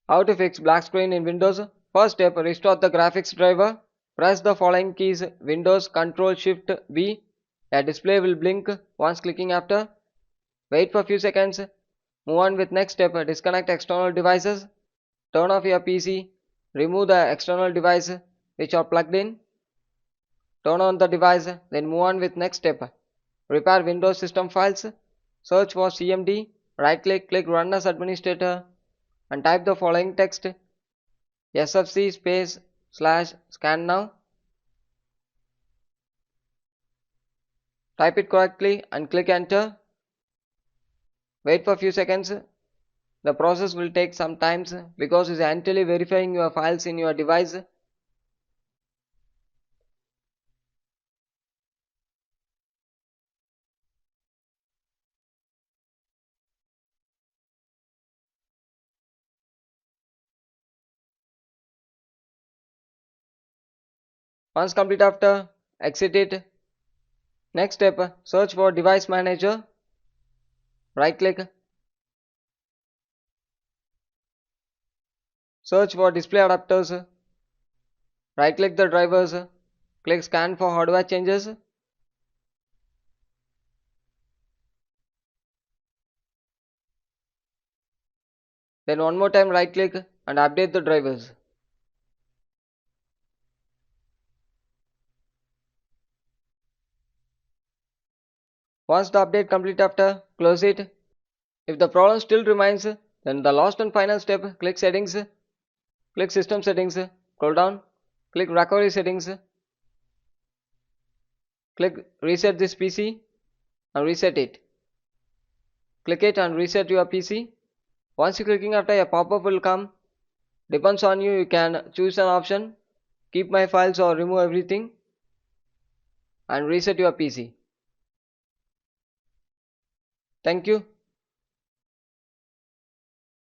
How to fix black screen in Windows? First step, restore the graphics driver. Press the following keys: Windows Ctrl Shift V. A display will blink once clicking after. Wait for few seconds. Move on with next step, disconnect external devices. Turn off your PC. Remove the external device which are plugged in. Turn on the device, then move on with next step. Repair Windows system files. Search for CMD. Right click, click Run as Administrator and type the following text: sfc space slash scan now. Type it correctly and click enter. Wait for a few seconds. The process will take some time because it's entirely verifying your files in your device. Once complete after, exit it. Next step, search for device manager. Right click. Search for display adapters. Right click the drivers. Click scan for hardware changes. Then one more time right click and update the drivers. Once the update complete after, close it. If the problem still remains, then the last and final step, click settings, click system settings, scroll down, click recovery settings, click reset this PC and reset it. Click it and reset your PC. Once you clicking after, a pop-up will come. Depends on you, you can choose an option, keep my files or remove everything and reset your PC. Thank you.